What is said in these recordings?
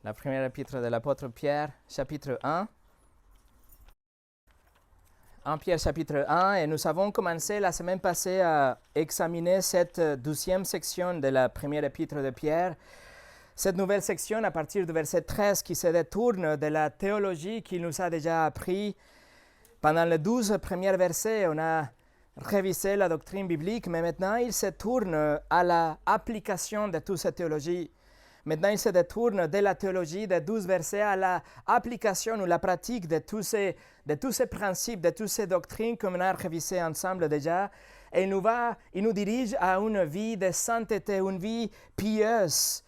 La première épître de l'apôtre Pierre, chapitre 1. 1 Pierre, chapitre 1, et nous avons commencé la semaine passée à examiner cette 12e section de la première épître de Pierre. Cette nouvelle section, à partir du verset 13, qui se détourne de la théologie qu'il nous a déjà appris. Pendant les 12 premiers versets, on a révisé la doctrine biblique, mais maintenant il se tourne à l'application de toute cette théologie. Maintenant, il se détourne de la théologie des 12 versets à l'application ou la pratique de tous ces principes, de toutes ces doctrines qu'on a révisées ensemble déjà. Et il nous dirige à une vie de sainteté, une vie pieuse.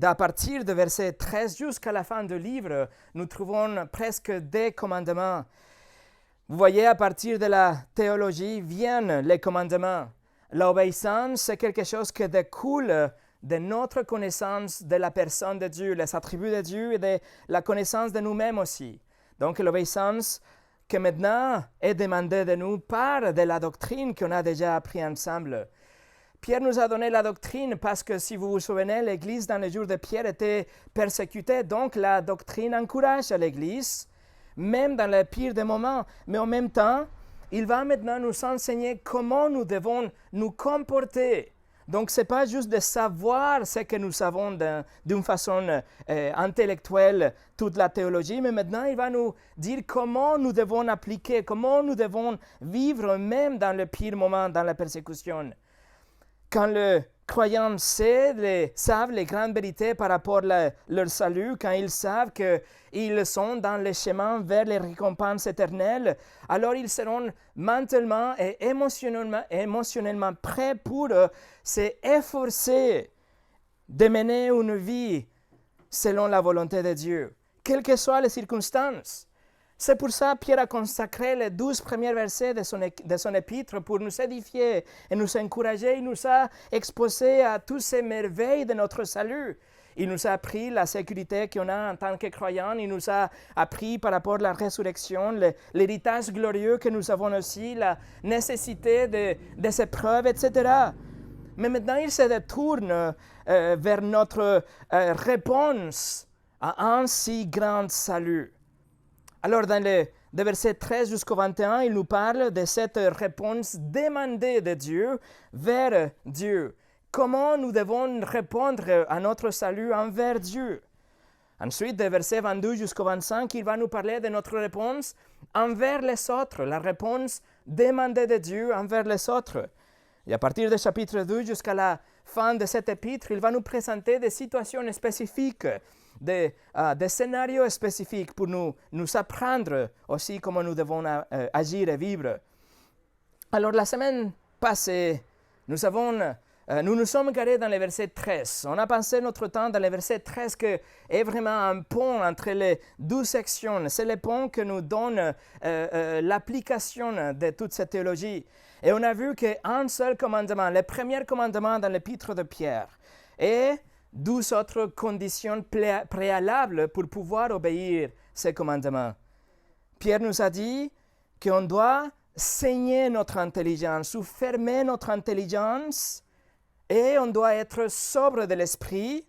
À partir du verset 13 jusqu'à la fin du livre, nous trouvons presque des commandements. Vous voyez, à partir de la théologie viennent les commandements. L'obéissance, c'est quelque chose qui découle de notre connaissance de la personne de Dieu, les attributs de Dieu et de la connaissance de nous-mêmes aussi. Donc l'obéissance que maintenant est demandée de nous par de la doctrine qu'on a déjà appris ensemble. Pierre nous a donné la doctrine parce que, si vous vous souvenez, l'Église dans les jours de Pierre était persécutée. Donc la doctrine encourage l'Église, même dans les pires des moments. Mais en même temps, il va maintenant nous enseigner comment nous devons nous comporter. Donc, ce n'est pas juste de savoir ce que nous savons d'une façon intellectuelle, toute la théologie, mais maintenant, il va nous dire comment nous devons appliquer, comment nous devons vivre même dans le pire moment, dans la persécution. Quand les croyants savent les grandes vérités par rapport à leur salut, quand ils savent qu'ils sont dans le chemin vers les récompenses éternelles, alors ils seront mentalement et émotionnellement prêts pour s'efforcer de mener une vie selon la volonté de Dieu, quelles que soient les circonstances. C'est pour ça que Pierre a consacré les 12 premiers versets de son épître pour nous édifier et nous encourager. Il nous a exposés à toutes ces merveilles de notre salut. Il nous a appris la sécurité qu'on a en tant que croyants. Il nous a appris par rapport à la résurrection, l'héritage glorieux que nous avons aussi, la nécessité des épreuves, etc. Mais maintenant, il se détourne vers notre réponse à un si grand salut. Alors, dans les versets 13 jusqu'au 21, il nous parle de cette réponse demandée de Dieu vers Dieu. Comment nous devons répondre à notre salut envers Dieu. Ensuite, des versets 22 jusqu'au 25, il va nous parler de notre réponse envers les autres, la réponse demandée de Dieu envers les autres. Et à partir du chapitre 2 jusqu'à la fin de cet épître, il va nous présenter des situations spécifiques, des scénarios spécifiques pour nous apprendre aussi comment nous devons agir et vivre. Alors, la semaine passée, nous nous sommes garés dans le verset 13. On a passé notre temps dans le verset 13 qui est vraiment un pont entre les deux sections. C'est le pont que nous donne l'application de toute cette théologie. Et on a vu qu'un seul commandement, le premier commandement dans l'épître de Pierre, et 12 autres conditions préalables pour pouvoir obéir ces commandements. Pierre nous a dit qu'on doit saigner notre intelligence ou fermer notre intelligence et on doit être sobre de l'esprit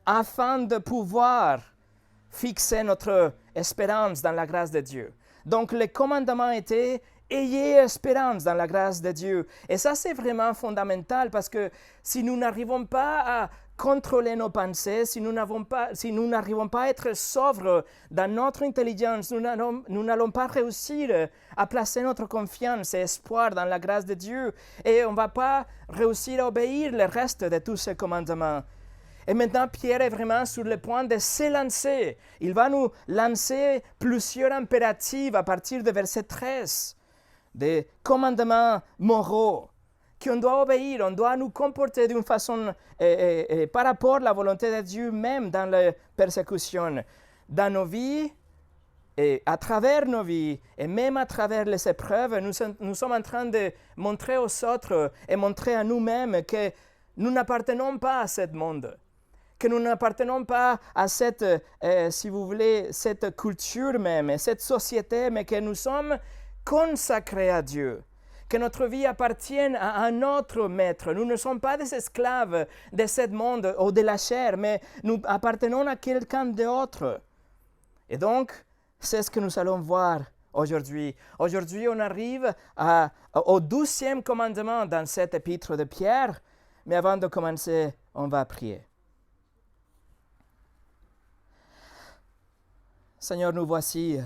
afin de pouvoir fixer notre espérance dans la grâce de Dieu. Donc, le commandement était « Ayez espérance dans la grâce de Dieu ». Et ça, c'est vraiment fondamental parce que si nous n'arrivons pas à contrôler nos pensées, si nous n'arrivons pas à être sobres dans notre intelligence, nous n'allons pas réussir à placer notre confiance et espoir dans la grâce de Dieu et on ne va pas réussir à obéir le reste de tous ces commandements. Et maintenant, Pierre est vraiment sur le point de se Il va nous lancer plusieurs impératifs à partir du verset 13, des commandements moraux qu'on doit obéir, on doit nous comporter d'une façon par rapport à la volonté de Dieu même dans la persécution, dans nos vies et à travers nos vies et même à travers les épreuves, nous sommes en train de montrer aux autres et montrer à nous-mêmes que nous n'appartenons pas à ce monde, que nous n'appartenons pas à cette, si vous voulez, cette culture même, cette société, mais que nous sommes consacrés à Dieu, que notre vie appartienne à un autre maître. Nous ne sommes pas des esclaves de ce monde ou de la chair, mais nous appartenons à quelqu'un d'autre. Et donc, c'est ce que nous allons voir aujourd'hui. Aujourd'hui, on arrive au 12e commandement dans cet épître de Pierre, mais avant de commencer, on va prier. Seigneur, nous voici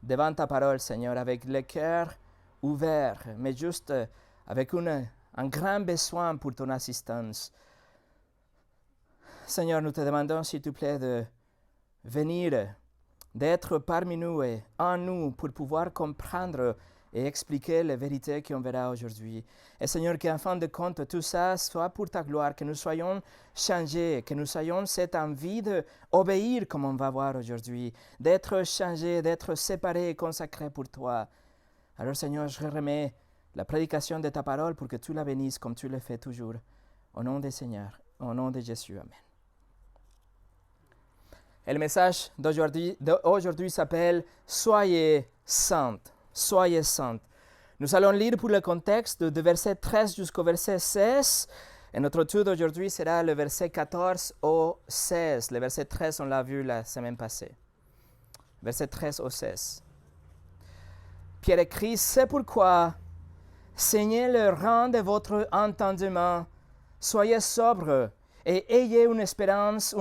devant ta parole, Seigneur, avec le cœur ouvert, mais juste avec un grand besoin pour ton assistance. Seigneur, nous te demandons, s'il te plaît, de venir, d'être parmi nous et en nous pour pouvoir comprendre et expliquer les vérités qu'on verra aujourd'hui. Et Seigneur, qu'en fin de compte, tout ça soit pour ta gloire, que nous soyons changés, que nous ayons cette envie d'obéir, comme on va voir aujourd'hui, d'être changés, d'être séparés et consacrés pour toi. Alors Seigneur, je remets la prédication de ta parole pour que tu la bénisses comme tu le fais toujours. Au nom du Seigneur, au nom de Jésus, Amen. Et le message d'aujourd'hui s'appelle « Soyez saintes ». Soyez saintes. Nous allons lire pour le contexte de verset 13 jusqu'au verset 16. Et notre tour d'aujourd'hui sera le verset 14 au 16. Le verset 13, on l'a vu la semaine passée. Verset 13 au 16. Pierre écrit, « C'est pourquoi, saignez le rang de votre entendement, soyez sobres et ayez une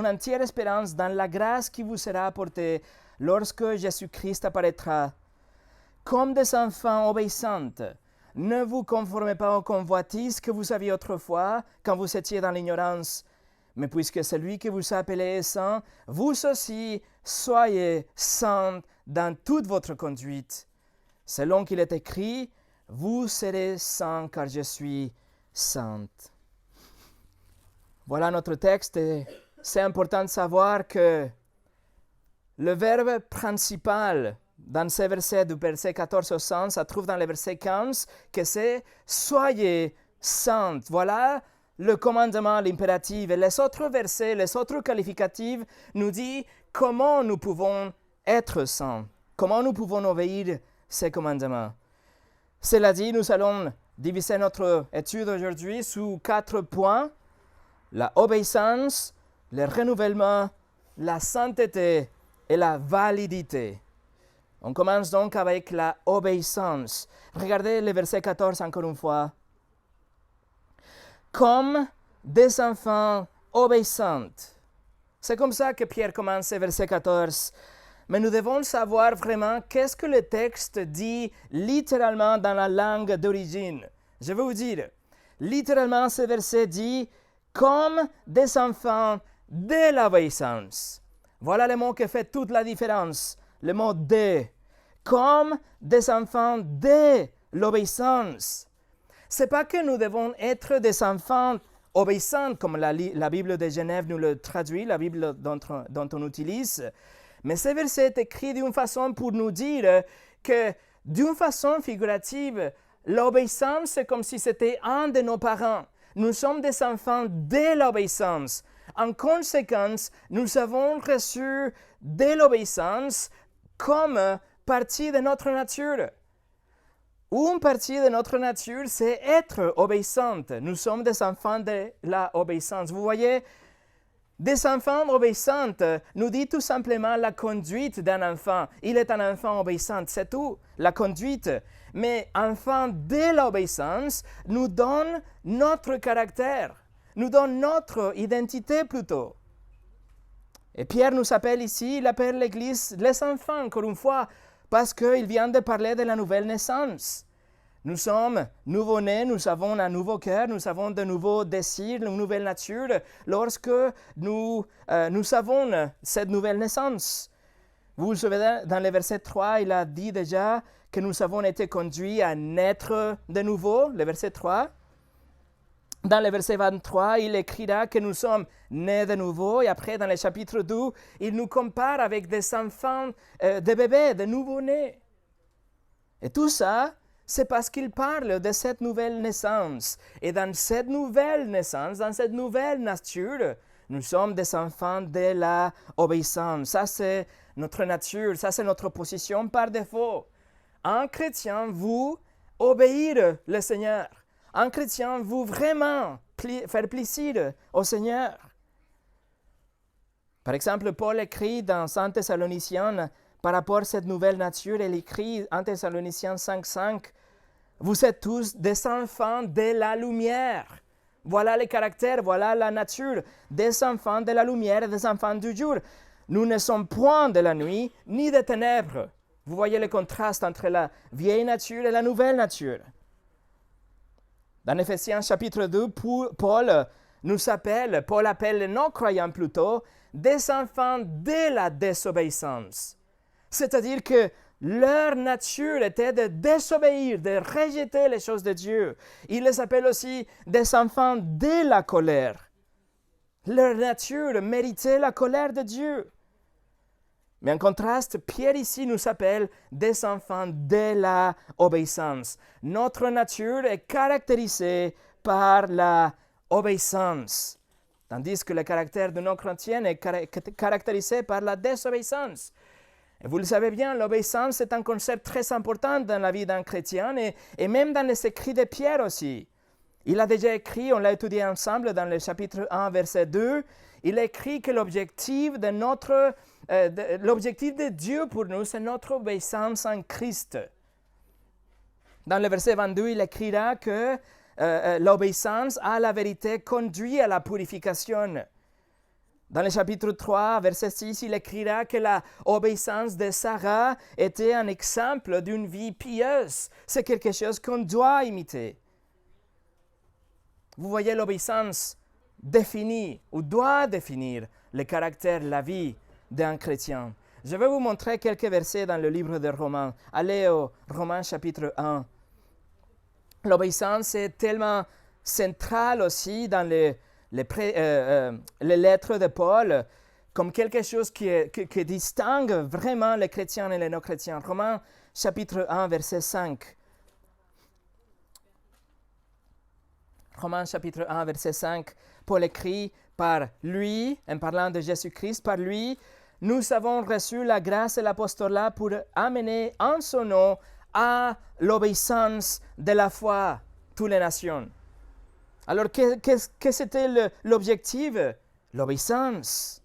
entière espérance dans la grâce qui vous sera apportée lorsque Jésus-Christ apparaîtra. Comme des enfants obéissantes, ne vous conformez pas aux convoitises que vous aviez autrefois quand vous étiez dans l'ignorance, mais puisque celui qui vous a appelé est saint, vous aussi soyez saints dans toute votre conduite. Selon qu'il est écrit, vous serez saints car je suis sainte. » Voilà notre texte et c'est important de savoir que le verbe principal dans ces versets, du verset 14 au 16, ça trouve dans le verset 15, que c'est « Soyez saints ». Voilà le commandement, l'impératif. Et les autres versets, les autres qualificatifs nous disent comment nous pouvons être saints, comment nous pouvons obéir ces commandements. Cela dit, nous allons diviser notre étude aujourd'hui sous 4 points. La obéissance, le renouvellement, la sainteté et la validité. On commence donc avec la obéissance. Regardez le verset 14 encore une fois. Comme des enfants obéissants. C'est comme ça que Pierre commence le verset 14. Mais nous devons savoir vraiment qu'est-ce que le texte dit littéralement dans la langue d'origine. Je vais vous dire, littéralement ce verset dit comme des enfants de l'obéissance. Voilà le mot qui fait toute la différence. Le mot « de », comme des enfants de l'obéissance. Ce n'est pas que nous devons être des enfants obéissants, comme la Bible de Genève nous le traduit, la Bible dont on utilise, mais ce verset est écrit d'une façon pour nous dire que, d'une façon figurative, l'obéissance, c'est comme si c'était un de nos parents. Nous sommes des enfants de l'obéissance. En conséquence, nous avons reçu de l'obéissance comme partie de notre nature. Une partie de notre nature, c'est être obéissante. Nous sommes des enfants de l'obéissance. Vous voyez, des enfants obéissants nous dit tout simplement la conduite d'un enfant. Il est un enfant obéissant, c'est tout, la conduite. Mais enfant de l'obéissance nous donne notre caractère, nous donne notre identité plutôt. Et Pierre nous appelle ici, il appelle l'Église les enfants, encore une fois, parce qu'il vient de parler de la nouvelle naissance. Nous sommes nouveau-nés, nous avons un nouveau cœur, nous avons de nouveaux désirs, une nouvelle nature, lorsque nous avons cette nouvelle naissance. Vous vous souvenez, dans le verset 3, il a dit déjà que nous avons été conduits à naître de nouveau, le verset 3. Dans le verset 23, il écrira que nous sommes nés de nouveau. Et après, dans le chapitre 2, il nous compare avec des enfants, des bébés, des nouveau-nés. Et tout ça, c'est parce qu'il parle de cette nouvelle naissance. Et dans cette nouvelle naissance, dans cette nouvelle nature, nous sommes des enfants de l'obéissance. Ça, c'est notre nature. Ça, c'est notre position par défaut. Un chrétien, vous, obéir le Seigneur. Un chrétien veut vraiment faire plaisir au Seigneur. Par exemple, Paul écrit dans 1 Thessaloniciens par rapport à cette nouvelle nature, il écrit 1 Thessaloniciens 5.5, « Vous êtes tous des enfants de la lumière. » Voilà le caractère, voilà la nature des enfants de la lumière et des enfants du jour. Nous ne sommes point de la nuit ni des ténèbres. Vous voyez le contraste entre la vieille nature et la nouvelle nature. Dans Éphésiens chapitre 2, Paul appelle les non-croyants plutôt, des enfants de la désobéissance. C'est-à-dire que leur nature était de désobéir, de rejeter les choses de Dieu. Il les appelle aussi des enfants de la colère. Leur nature méritait la colère de Dieu. Mais en contraste, Pierre ici nous appelle des enfants de la obéissance. Notre nature est caractérisée par la obéissance, tandis que le caractère de nos chrétiens est caractérisé par la désobéissance. Et vous le savez bien, l'obéissance est un concept très important dans la vie d'un chrétien et même dans les écrits de Pierre aussi. Il a déjà écrit, on l'a étudié ensemble dans le chapitre 1, verset 2, il a écrit que l'objectif de Dieu pour nous, c'est notre obéissance en Christ. Dans le verset 22, il écrira que l'obéissance à la vérité conduit à la purification. Dans le chapitre 3, verset 6, il écrira que l'obéissance de Sarah était un exemple d'une vie pieuse. C'est quelque chose qu'on doit imiter. Vous voyez, l'obéissance définit ou doit définir le caractère, la vie d'un chrétien. Je vais vous montrer quelques versets dans le livre de Romains. Allez au Romains chapitre 1. L'obéissance est tellement centrale aussi dans les lettres de Paul comme quelque chose qui distingue vraiment les chrétiens et les non-chrétiens. Romains chapitre 1, verset 5. Romains chapitre 1, verset 5, Paul écrit, « Par lui, en parlant de Jésus-Christ, par lui, nous avons reçu la grâce et l'apostolat pour amener en son nom à l'obéissance de la foi toutes les nations. » Alors, que c'était l'objectif? L'obéissance.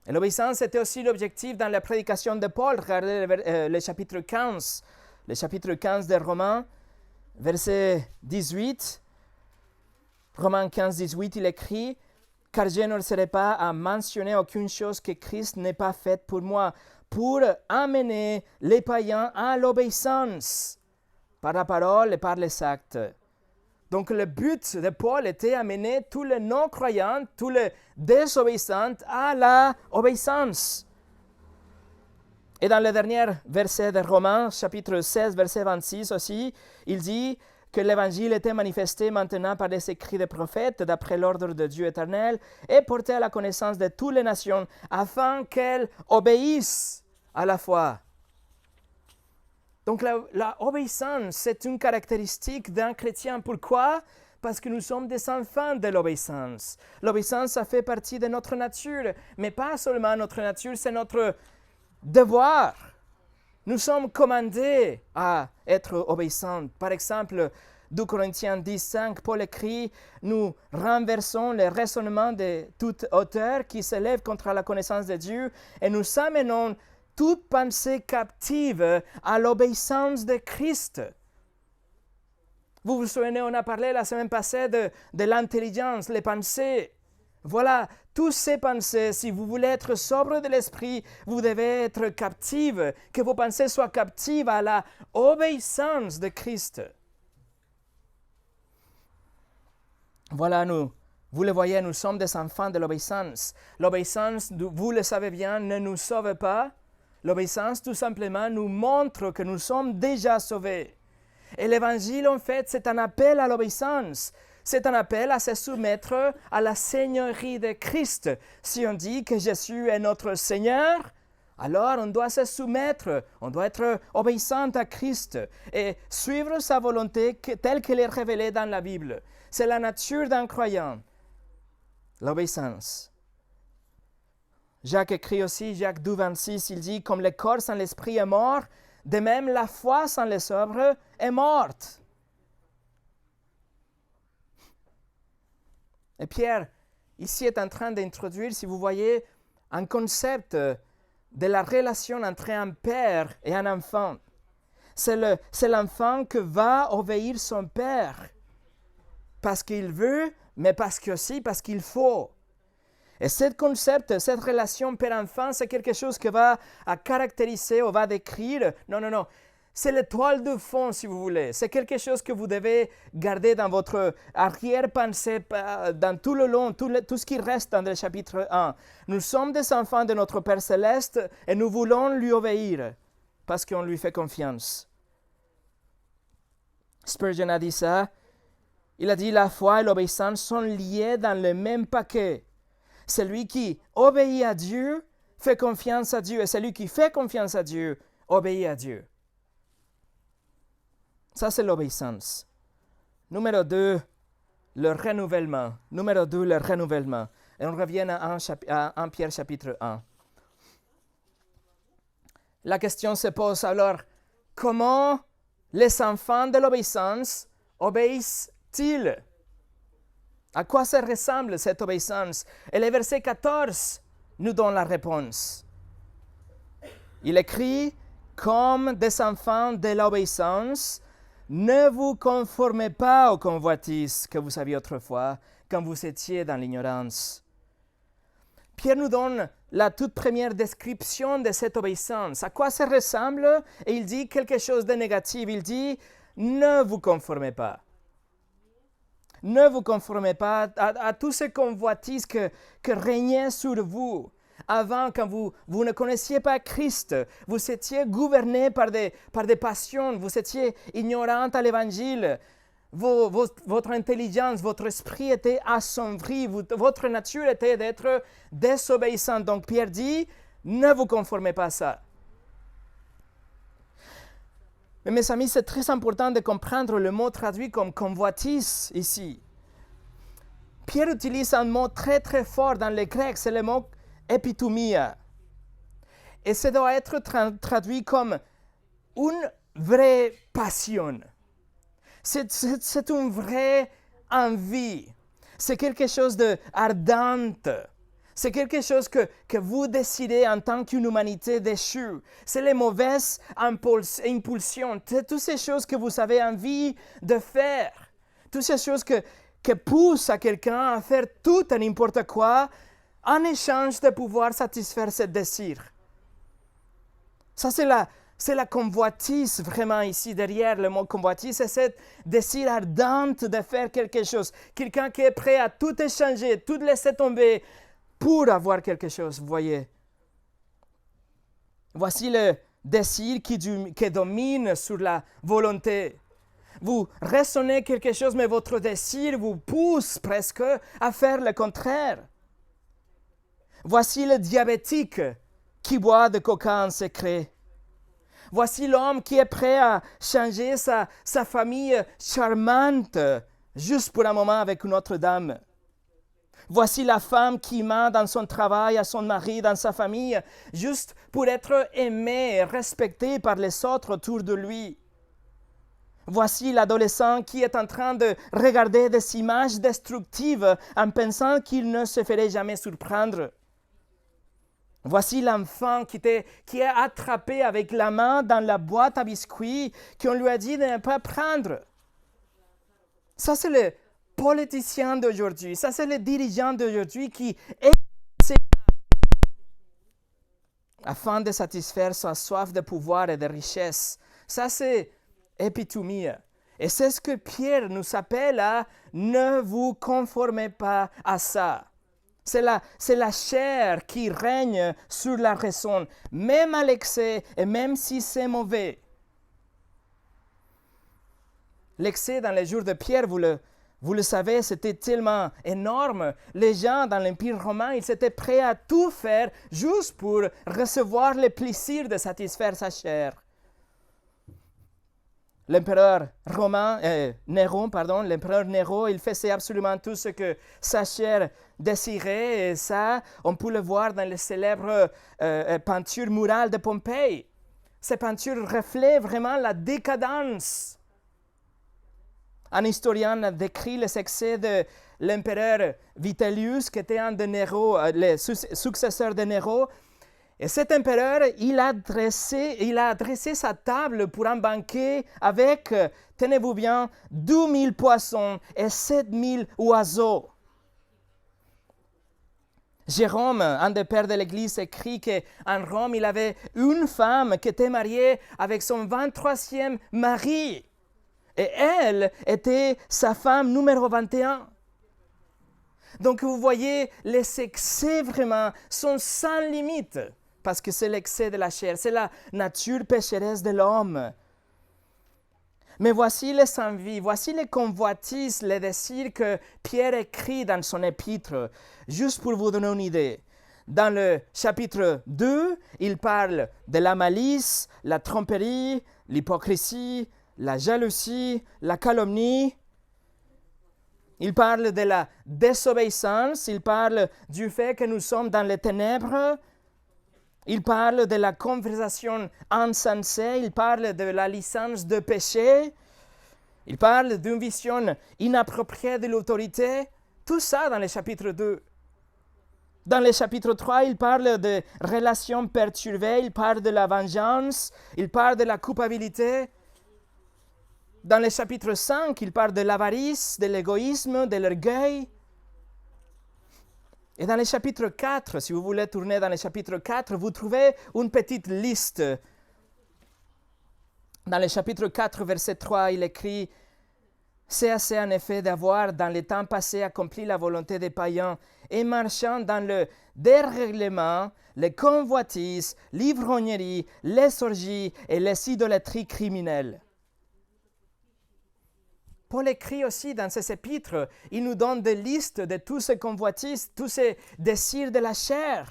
Et l'obéissance était aussi l'objectif dans la prédication de Paul. Regardez le chapitre 15. Le chapitre 15 de Romains, verset 18. Romains 15, 18, il écrit « Car je ne serai pas à mentionner aucune chose que Christ n'ait pas faite pour moi, pour amener les païens à l'obéissance, par la parole et par les actes. » Donc le but de Paul était d'amener tous les non-croyants, tous les désobéissants à l'obéissance. Et dans le dernier verset de Romains, chapitre 16, verset 26 aussi, il dit que l'Évangile était manifesté maintenant par les écrits des prophètes, d'après l'ordre de Dieu éternel, et porté à la connaissance de toutes les nations, afin qu'elles obéissent à la foi. Donc l'obéissance, c'est une caractéristique d'un chrétien. Pourquoi? Parce que nous sommes des enfants de l'obéissance. L'obéissance, ça fait partie de notre nature, mais pas seulement notre nature, c'est notre devoir. Nous sommes commandés à être obéissants. Par exemple, 2 Corinthiens 10, 5, Paul écrit « Nous renversons les raisonnements de toute hauteur qui s'élèvent contre la connaissance de Dieu et nous amenons toute pensée captive à l'obéissance de Christ. » Vous vous souvenez, on a parlé la semaine passée de l'intelligence, les pensées. Voilà, toutes ces pensées, si vous voulez être sobre de l'esprit, vous devez être captive, que vos pensées soient captives à la obéissance de Christ. Voilà, vous le voyez, nous sommes des enfants de l'obéissance. L'obéissance, vous le savez bien, ne nous sauve pas. L'obéissance, tout simplement, nous montre que nous sommes déjà sauvés. Et l'Évangile, en fait, c'est un appel à l'obéissance. C'est un appel à se soumettre à la Seigneurie de Christ. Si on dit que Jésus est notre Seigneur, alors on doit se soumettre, on doit être obéissant à Christ et suivre sa volonté telle qu'elle est révélée dans la Bible. C'est la nature d'un croyant, l'obéissance. Jacques écrit aussi, Jacques 2, 26, il dit « Comme le corps sans l'esprit est mort, De même, la foi sans les œuvres est morte. Et Pierre, ici, est en train d'introduire, si vous voyez, un concept de la relation entre un père et un enfant. C'est l'enfant qui va obéir son père parce qu'il veut, mais aussi parce qu'il faut. Et ce concept, cette relation père-enfant, c'est quelque chose qui va caractériser ou va décrire. Non. C'est l'étoile de fond, si vous voulez. C'est quelque chose que vous devez garder dans votre arrière-pensée, dans tout le long, tout ce qui reste dans le chapitre 1. Nous sommes des enfants de notre Père Céleste et nous voulons lui obéir parce qu'on lui fait confiance. Spurgeon a dit ça. Il a dit, la foi et l'obéissance sont liées dans le même paquet. Celui qui obéit à Dieu fait confiance à Dieu, et celui qui fait confiance à Dieu obéit à Dieu. Ça, c'est l'obéissance. Numéro 2, le renouvellement. Et on revient à 1 Pierre chapitre 1. La question se pose alors, comment les enfants de l'obéissance obéissent-ils? À quoi ça ressemble cette obéissance? Et le verset 14 nous donne la réponse. Il écrit, comme des enfants de l'obéissance, ne vous conformez pas aux convoitises que vous aviez autrefois, quand vous étiez dans l'ignorance. Pierre nous donne la toute première description de cette obéissance. À quoi ça ressemble? Et il dit quelque chose de négatif. Il dit, ne vous conformez pas. Ne vous conformez pas à tous ces convoitises que régnaient sur vous. Avant, quand vous ne connaissiez pas Christ, vous étiez gouverné par des passions, vous étiez ignorant à l'Évangile. Votre intelligence, votre esprit était assombri, votre nature était d'être désobéissant. Donc Pierre dit, ne vous conformez pas à ça. Mais mes amis, c'est très important de comprendre le mot traduit comme convoitise ici. Pierre utilise un mot très très fort dans le grec, c'est le mot epitomia. Et ça doit être traduit comme une vraie passion. C'est une vraie envie. C'est quelque chose d'ardente. C'est quelque chose que vous décidez en tant qu'une humanité déchue. C'est les mauvaises impulsions, toutes ces choses que vous avez envie de faire. Toutes ces choses que poussent à quelqu'un à faire tout et n'importe quoi en échange de pouvoir satisfaire ce désir. Ça, c'est la convoitise vraiment ici derrière le mot convoitise. C'est ce désir ardent de faire quelque chose. Quelqu'un qui est prêt à tout échanger, tout laisser tomber, pour avoir quelque chose, vous voyez. Voici le désir qui domine sur la volonté. Vous raisonnez quelque chose, mais votre désir vous pousse presque à faire le contraire. Voici le diabétique qui boit de coca en secret. Voici l'homme qui est prêt à changer sa famille charmante juste pour un moment avec une autre dame. Voici la femme qui ment dans son travail à son mari, dans sa famille, juste pour être aimée et respectée par les autres autour de lui. Voici l'adolescent qui est en train de regarder des images destructives en pensant qu'il ne se ferait jamais surprendre. Voici l'enfant qui est attrapé avec la main dans la boîte à biscuits qu'on lui a dit de ne pas prendre. Ça, c'est le politicien d'aujourd'hui. Ça, c'est le dirigeant d'aujourd'hui qui est afin de satisfaire sa soif de pouvoir et de richesse. Ça, c'est épitomie. Et c'est ce que Pierre nous appelle à ne vous conformez pas à ça. C'est la chair qui règne sur la raison, même à l'excès et même si c'est mauvais. L'excès dans les jours de Pierre, vous le savez, c'était tellement énorme. Les gens dans l'Empire romain, ils étaient prêts à tout faire juste pour recevoir le plaisir de satisfaire sa chair. L'empereur Néron, il faisait absolument tout ce que sa chair désirait. Et ça, on peut le voir dans les célèbres peintures murales de Pompéi, Ces peintures reflètent vraiment la décadence. Un historien a décrit les excès de l'empereur Vitellius, qui était un de Néro, le successeur de Néro. Et cet empereur, il a dressé sa table pour un banquet avec, tenez-vous bien, 2000 poissons et 7000 oiseaux. Jérôme, un des pères de l'Église, écrit qu'en Rome, il avait une femme qui était mariée avec son 23e mari. Et elle était sa femme numéro 21. Donc vous voyez, les excès vraiment sont sans limite, parce que c'est l'excès de la chair, c'est la nature pécheresse de l'homme. Mais voici les envies, voici les convoitises, les désirs que Pierre écrit dans son épître, juste pour vous donner une idée. Dans le chapitre 2, il parle de la malice, la tromperie, l'hypocrisie, la jalousie, la calomnie. Il parle de la désobéissance, il parle du fait que nous sommes dans les ténèbres. Il parle de la conversation insensée, il parle de la licence de péché, il parle d'une vision inappropriée de l'autorité, tout ça dans le chapitre 2. Dans le chapitre 3, il parle de relations perturbées, il parle de la vengeance, il parle de la culpabilité. Dans le chapitre 5, il parle de l'avarice, de l'égoïsme, de l'orgueil. Et dans le chapitre 4, si vous voulez tourner dans le chapitre 4, vous trouvez une petite liste. Dans le chapitre 4, verset 3, il écrit « C'est assez en effet d'avoir dans les temps passés accompli la volonté des païens et marchant dans le dérèglement, les convoitises, l'ivrognerie, les orgies et les idolâtries criminelles. » Paul écrit aussi dans ses épîtres, il nous donne des listes de tous ces convoitises, tous ces désirs de la chair.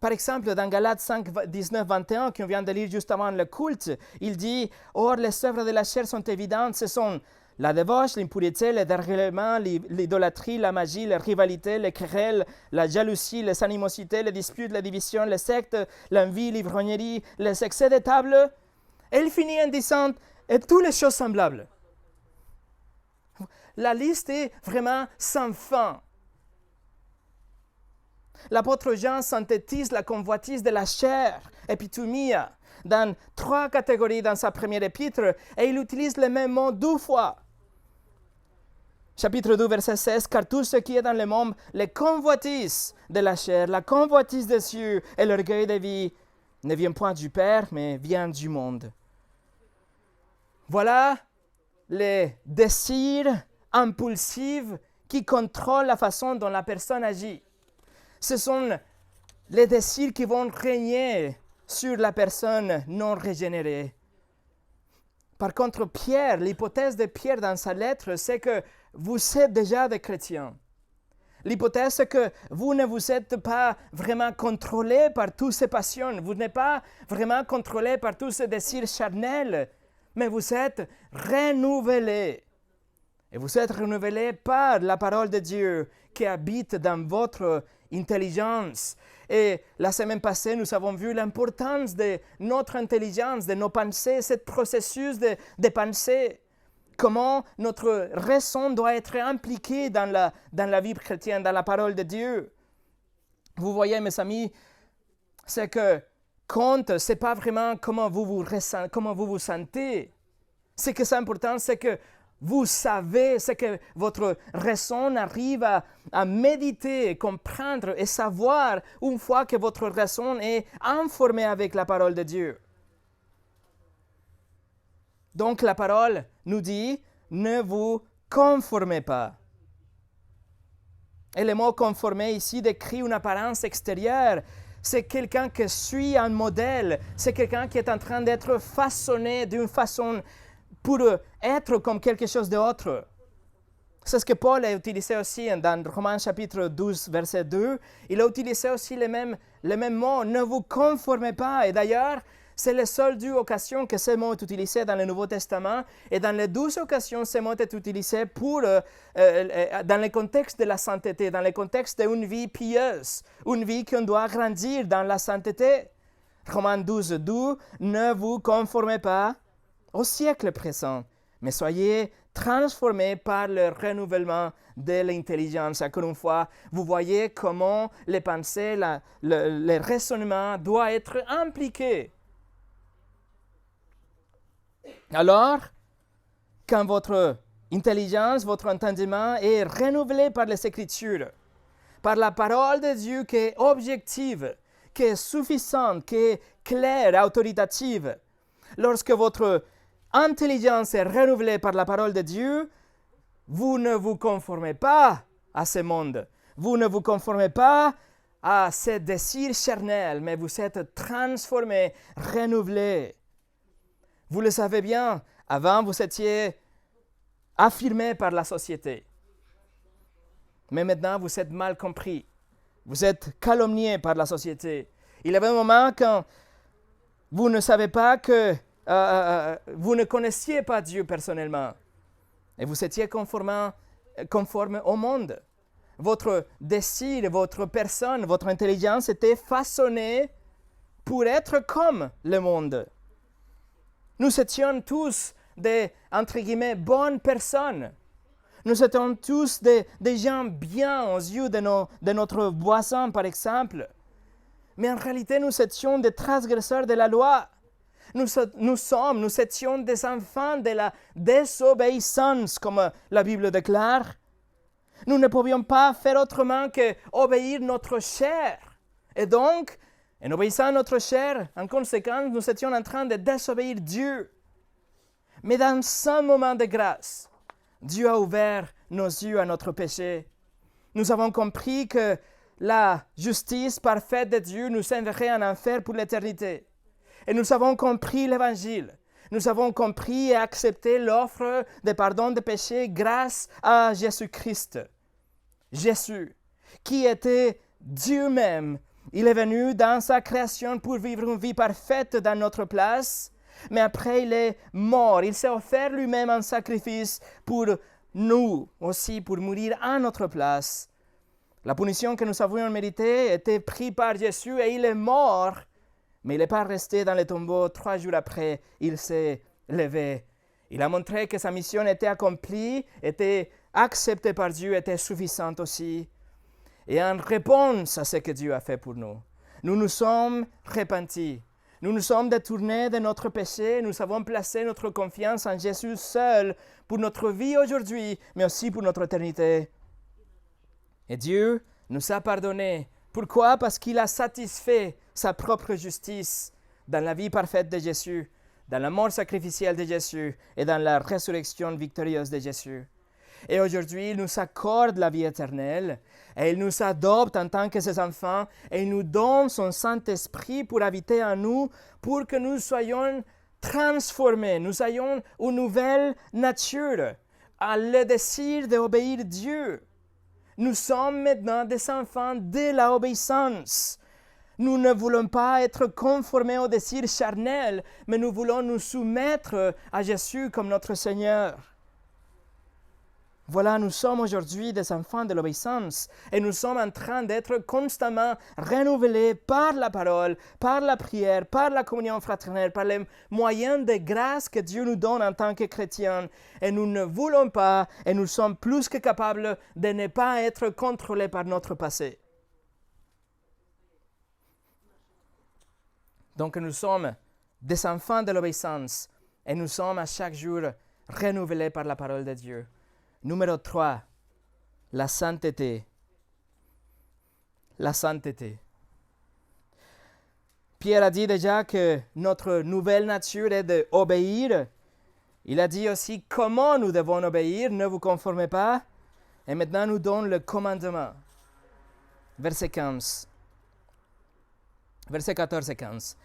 Par exemple, dans Galates 5, 19, 21, qu'on vient de lire juste avant le culte, il dit « Or, les œuvres de la chair sont évidentes, ce sont la débauche, l'impureté, le dérèglement, l'idolâtrie, la magie, la rivalité, les querelles, la jalousie, les animosités, les disputes, les divisions, les sectes, l'envie, l'ivrognerie, les excès de table. » Et il finit en disant « Et toutes les choses semblables. » La liste est vraiment sans fin. L'apôtre Jean synthétise la convoitise de la chair, epitomia, dans 3 catégories dans sa première épître, et il utilise le même mot 2 fois. Chapitre 2, verset 16, « Car tout ce qui est dans le monde, les convoitises de la chair, la convoitise des cieux et l'orgueil de vie, ne vient point du Père, mais vient du monde. » Voilà les désirs impulsifs qui contrôlent la façon dont la personne agit. Ce sont les désirs qui vont régner sur la personne non régénérée. Par contre, Pierre, l'hypothèse de Pierre dans sa lettre, c'est que vous êtes déjà des chrétiens. L'hypothèse, c'est que vous ne vous êtes pas vraiment contrôlé par toutes ces passions. Vous n'êtes pas vraiment contrôlé par tous ces désirs charnels, mais vous êtes renouvelés. Et vous êtes renouvelés par la parole de Dieu qui habite dans votre intelligence. Et la semaine passée, nous avons vu l'importance de notre intelligence, de nos pensées, ce processus de pensée. Comment notre raison doit être impliquée dans la vie chrétienne, dans la parole de Dieu. Vous voyez, mes amis, c'est que compte, ce n'est pas vraiment comment vous vous sentez. Ce qui est important, c'est que vous savez, c'est que votre raison arrive à méditer, comprendre et savoir une fois que votre raison est informée avec la parole de Dieu. Donc la parole nous dit, ne vous conformez pas. Et le mot conformer ici décrit une apparence extérieure. C'est quelqu'un qui suit un modèle. C'est quelqu'un qui est en train d'être façonné d'une façon pour être comme quelque chose d'autre. C'est ce que Paul a utilisé aussi dans Romains chapitre 12, verset 2. Il a utilisé aussi les mêmes mots, ne vous conformez pas. Et d'ailleurs, c'est la seule 2 occasions que ce mot est utilisé dans le Nouveau Testament. Et dans les 12 occasions, ce mot est utilisé dans le contexte de la sainteté, dans le contexte d'une vie pieuse, une vie qu'on doit grandir dans la sainteté. Romains 12, 12, ne vous conformez pas au siècle présent, mais soyez transformés par le renouvellement de l'intelligence. Encore une fois, vous voyez comment les pensées, le raisonnement doit être impliqué. Alors, quand votre intelligence, votre entendement est renouvelé par les Écritures, par la parole de Dieu qui est objective, qui est suffisante, qui est claire, autoritative, lorsque votre intelligence est renouvelée par la parole de Dieu, vous ne vous conformez pas à ce monde. Vous ne vous conformez pas à ces désirs charnels, mais vous êtes transformés, renouvelés. Vous le savez bien, avant vous étiez affirmé par la société. Mais maintenant vous êtes mal compris. Vous êtes calomnié par la société. Il y avait un moment quand vous ne savez pas que vous ne connaissiez pas Dieu personnellement. Et vous étiez conforme au monde. Votre désir, votre personne, votre intelligence était façonnée pour être comme le monde. Nous étions tous des, entre guillemets, bonnes personnes. Nous étions tous des gens bien aux yeux de notre voisin, par exemple. Mais en réalité, nous étions des transgresseurs de la loi. Nous étions des enfants de la désobéissance, comme la Bible déclare. Nous ne pouvions pas faire autrement qu'obéir notre chair. Et donc, en obéissant à notre chair, en conséquence, nous étions en train de désobéir Dieu. Mais dans ce moment de grâce, Dieu a ouvert nos yeux à notre péché. Nous avons compris que la justice parfaite de Dieu nous enverrait en enfer pour l'éternité. Et nous avons compris l'Évangile. Nous avons compris et accepté l'offre de pardon des péchés grâce à Jésus-Christ. Jésus, qui était Dieu même, il est venu dans sa création pour vivre une vie parfaite dans notre place, mais après il est mort. Il s'est offert lui-même en sacrifice pour nous aussi, pour mourir à notre place. La punition que nous avions méritée était prise par Jésus et il est mort. Mais il n'est pas resté dans le tombeau. 3 jours après, il s'est levé. Il a montré que sa mission était accomplie, était acceptée par Dieu, était suffisante aussi. Et en réponse à ce que Dieu a fait pour nous, nous nous sommes repentis. Nous nous sommes détournés de notre péché. Nous avons placé notre confiance en Jésus seul pour notre vie aujourd'hui, mais aussi pour notre éternité. Et Dieu nous a pardonnés. Pourquoi? Parce qu'il a satisfait sa propre justice dans la vie parfaite de Jésus, dans la mort sacrificielle de Jésus et dans la résurrection victorieuse de Jésus. Et aujourd'hui, il nous accorde la vie éternelle et il nous adopte en tant que ses enfants et il nous donne son Saint-Esprit pour habiter en nous, pour que nous soyons transformés, nous ayons une nouvelle nature, à le désir d'obéir Dieu. Nous sommes maintenant des enfants de l'obéissance. Nous ne voulons pas être conformés au désir charnel, mais nous voulons nous soumettre à Jésus comme notre Seigneur. Voilà, nous sommes aujourd'hui des enfants de l'obéissance et nous sommes en train d'être constamment renouvelés par la parole, par la prière, par la communion fraternelle, par les moyens de grâce que Dieu nous donne en tant que chrétiens. Et nous ne voulons pas, et nous sommes plus que capables de ne pas être contrôlés par notre passé. Donc nous sommes des enfants de l'obéissance et nous sommes à chaque jour renouvelés par la parole de Dieu. Numéro 3, la sainteté. La sainteté. Pierre a dit déjà que notre nouvelle nature est d'obéir. Il a dit aussi comment nous devons obéir, ne vous conformez pas. Et maintenant, nous donne le commandement. Verset 15. Verset 14 et 15.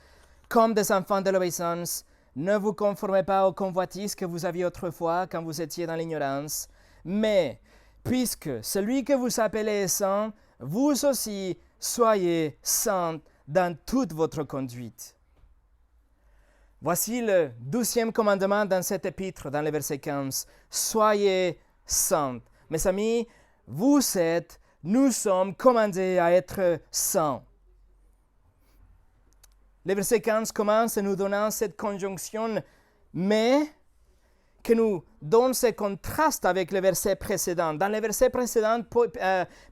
Comme des enfants de l'obéissance, ne vous conformez pas aux convoitises que vous aviez autrefois quand vous étiez dans l'ignorance. Mais, puisque celui que vous appelez est saint, vous aussi soyez saints dans toute votre conduite. Voici le 12e commandement dans cet épître, dans le verset 15. Soyez saints. Mes amis, nous sommes commandés à être saints. Le verset 15 commence en nous donnant cette conjonction « mais » qui nous donne ce contraste avec le verset précédent. Dans le verset précédent,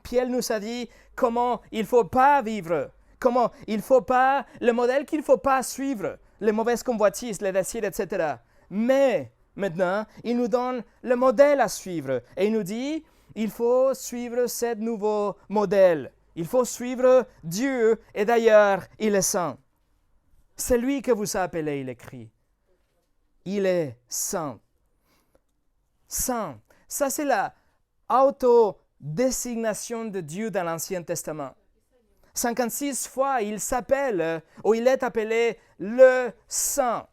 Pierre nous a dit comment il ne faut pas vivre, comment il faut pas, le modèle qu'il ne faut pas suivre, les mauvaises convoitises, les désirs, etc. Mais maintenant, il nous donne le modèle à suivre et il nous dit il faut suivre ce nouveau modèle. Il faut suivre Dieu et d'ailleurs, il est saint. C'est lui que vous appelez, il écrit. Il est saint. Saint. Ça, c'est la auto-désignation de Dieu dans l'Ancien Testament. 56 fois, il s'appelle, ou il est appelé le Saint.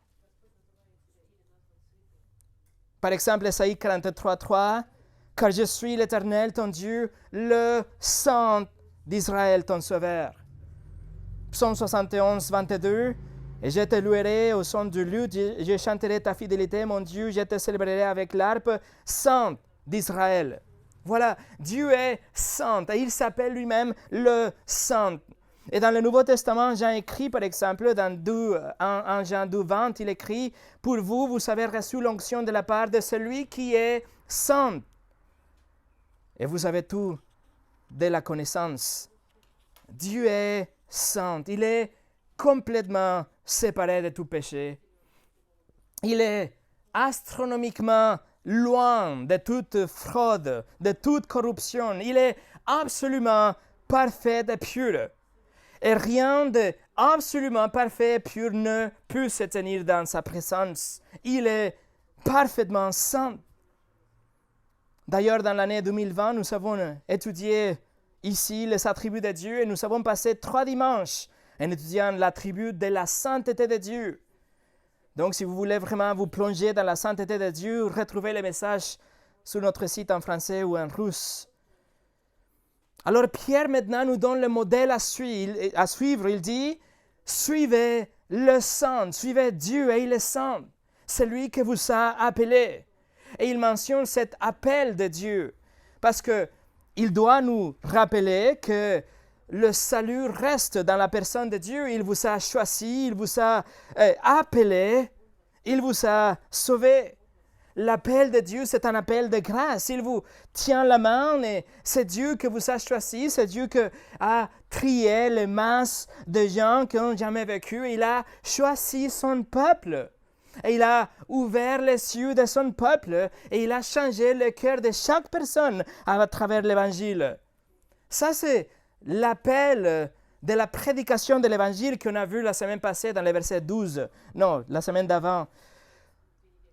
Par exemple, Ésaïe 43:3, « Car je suis l'Éternel, ton Dieu, le Saint d'Israël, ton Sauveur. » Psaume 71:22, « Et je te louerai au son du luth, je chanterai ta fidélité, mon Dieu, je te célébrerai avec l'harpe, Saint d'Israël. » Voilà, Dieu est saint et il s'appelle lui-même le Saint. Et dans le Nouveau Testament, Jean écrit par exemple, dans 1 Jean 2:20, il écrit « Pour vous, vous avez reçu l'onction de la part de celui qui est saint. » Et vous avez tout de la connaissance. Dieu est saint, il est complètement séparé de tout péché. Il est astronomiquement loin de toute fraude, de toute corruption. Il est absolument parfait et pur. Et rien d'absolument parfait et pur ne peut se tenir dans sa présence. Il est parfaitement saint. D'ailleurs, dans l'année 2020, nous avons étudié ici les attributs de Dieu et nous avons passé 3 dimanches en étudiant l'attribut de la sainteté de Dieu. Donc, si vous voulez vraiment vous plonger dans la sainteté de Dieu, retrouvez les messages sur notre site en français ou en russe. Alors, Pierre maintenant nous donne le modèle à suivre. Il dit, suivez le saint, suivez Dieu et il est saint. C'est lui qui vous a appelé. Et il mentionne cet appel de Dieu parce qu'il doit nous rappeler que le salut reste dans la personne de Dieu. Il vous a choisi, il vous a appelé, il vous a sauvé. L'appel de Dieu, c'est un appel de grâce. Il vous tient la main et c'est Dieu qui vous a choisi, c'est Dieu qui a trié les masses de gens qui n'ont jamais vécu. Il a choisi son peuple. Et il a ouvert les yeux de son peuple et il a changé le cœur de chaque personne à travers l'Évangile. Ça, c'est l'appel de la prédication de l'Évangile qu'on a vu la semaine passée dans le verset 12. Non, la semaine d'avant.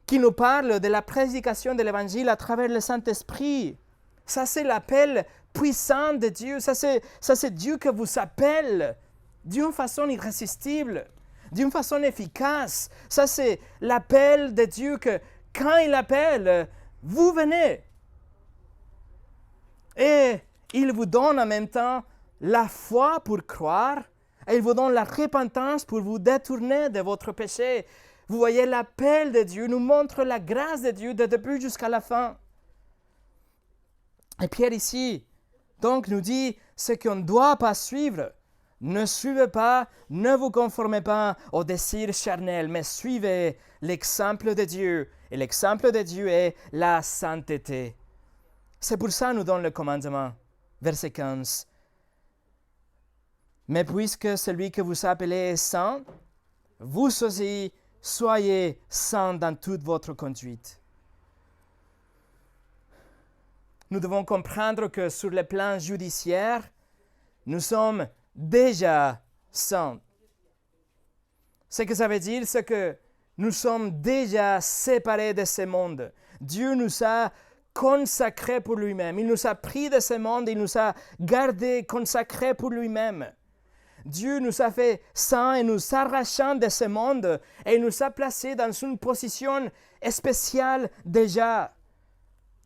Qui nous parle de la prédication de l'Évangile à travers le Saint-Esprit. Ça, c'est l'appel puissant de Dieu. Ça, c'est Dieu qui vous appelle d'une façon irrésistible, d'une façon efficace. Ça, c'est l'appel de Dieu que quand il appelle, vous venez. Et il vous donne en même temps la foi pour croire et il vous donne la repentance pour vous détourner de votre péché. Vous voyez, l'appel de Dieu nous montre la grâce de Dieu de début jusqu'à la fin. Et Pierre ici, donc, nous dit ce qu'on ne doit pas suivre. Ne suivez pas, ne vous conformez pas aux désirs charnels, mais suivez l'exemple de Dieu. Et l'exemple de Dieu est la sainteté. C'est pour ça que nous donne le commandement. Verset 15. Mais puisque celui que vous appelez est saint, vous aussi soyez saints dans toute votre conduite. Nous devons comprendre que sur le plan judiciaire, nous sommes déjà saints. Ce que ça veut dire, c'est que nous sommes déjà séparés de ce monde. Dieu nous a consacrés pour lui-même. Il nous a pris de ce monde, il nous a gardés, consacrés pour lui-même. Dieu nous a fait saints et nous arrachant de ce monde et il nous a placés dans une position spéciale déjà.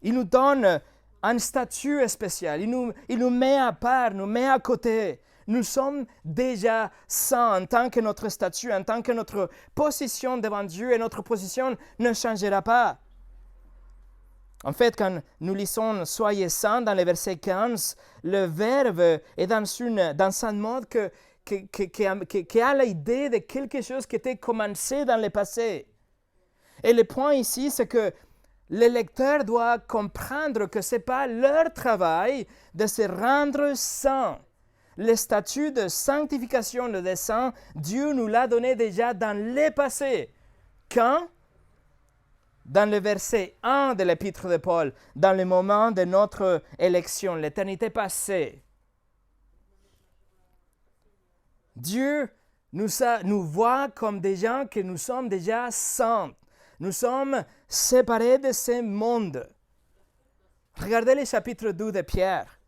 Il nous donne un statut spécial. Il nous met à part, nous met à côté. Nous sommes déjà saints en tant que notre statut, en tant que notre position devant Dieu et notre position ne changera pas. En fait, quand nous lisons « Soyez saints » dans le verset 15, le verbe est dans un mode qui a l'idée de quelque chose qui était commencé dans le passé. Et le point ici, c'est que le lecteur doit comprendre que ce n'est pas leur travail de se rendre saint. Le statut de sanctification, le dessein, Dieu nous l'a donné déjà dans le passé. Quand? Dans le verset 1 de l'épître de Paul, dans le moment de notre élection, l'éternité passée. Dieu nous voit comme des gens que nous sommes déjà saints. Nous sommes séparés de ce monde. Regardez le chapitre 2 de Pierre.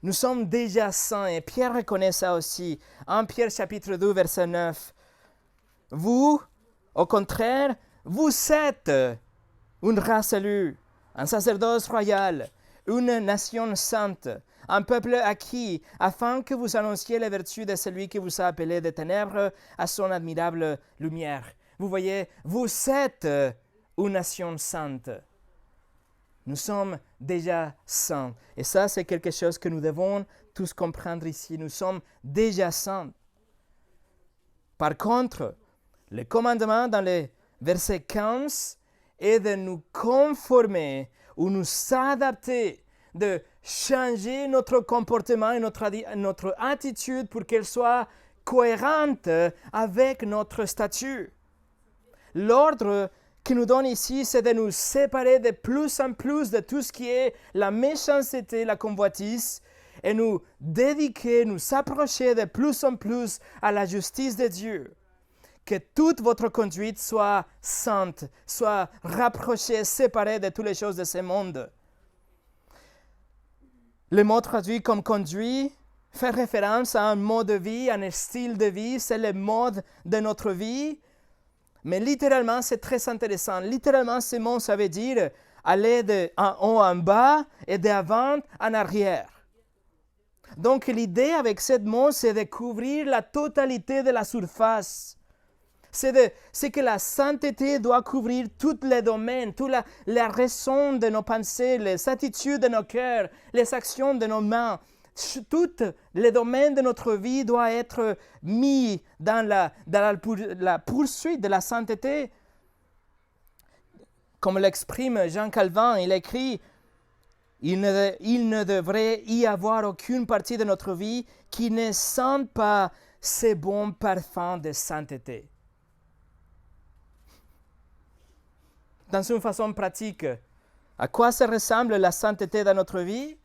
Nous sommes déjà saints et Pierre reconnaît ça aussi. En Pierre chapitre 2 verset 9. Vous, au contraire, vous êtes une race élue, un sacerdoce royal, une nation sainte, un peuple acquis, afin que vous annonciez les vertus de celui qui vous a appelé des ténèbres à son admirable lumière. Vous voyez, vous êtes une nation sainte. Nous sommes déjà saints. Et ça, c'est quelque chose que nous devons tous comprendre ici. Nous sommes déjà saints. Par contre, le commandement dans le verset 15 est de nous conformer ou nous adapter, de changer notre comportement et notre attitude pour qu'elle soit cohérente avec notre statut. L'ordre qui nous donne ici, c'est de nous séparer de plus en plus de tout ce qui est la méchanceté, la convoitise, et nous dédiquer, nous approcher de plus en plus à la justice de Dieu. Que toute votre conduite soit sainte, soit rapprochée, séparée de toutes les choses de ce monde. Le mot traduit comme conduit fait référence à un mode de vie, à un style de vie, c'est le mode de notre vie. Mais littéralement, c'est très intéressant. Littéralement, ce mot, ça veut dire aller en haut en bas et d'avant en arrière. Donc, l'idée avec ce mot, c'est de couvrir la totalité de la surface. C'est que la sainteté doit couvrir tous les domaines, toute la raison de nos pensées, les attitudes de nos cœurs, les actions de nos mains. Tous les domaines de notre vie doivent être mis dans la poursuite de la sainteté. Comme l'exprime Jean Calvin, il écrit « Il ne devrait y avoir aucune partie de notre vie qui ne sente pas ces bons parfums de sainteté. » Dans une façon pratique, à quoi ça ressemble la sainteté dans notre vie?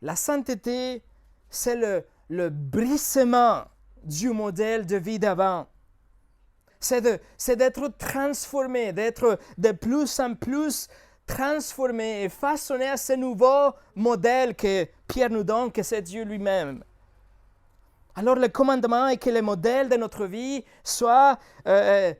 La sainteté, c'est le brisement du modèle de vie d'avant. C'est d'être transformé, d'être de plus en plus transformé et façonné à ce nouveau modèle que Pierre nous donne, que c'est Dieu lui-même. Alors le commandement est que le modèle de notre vie soit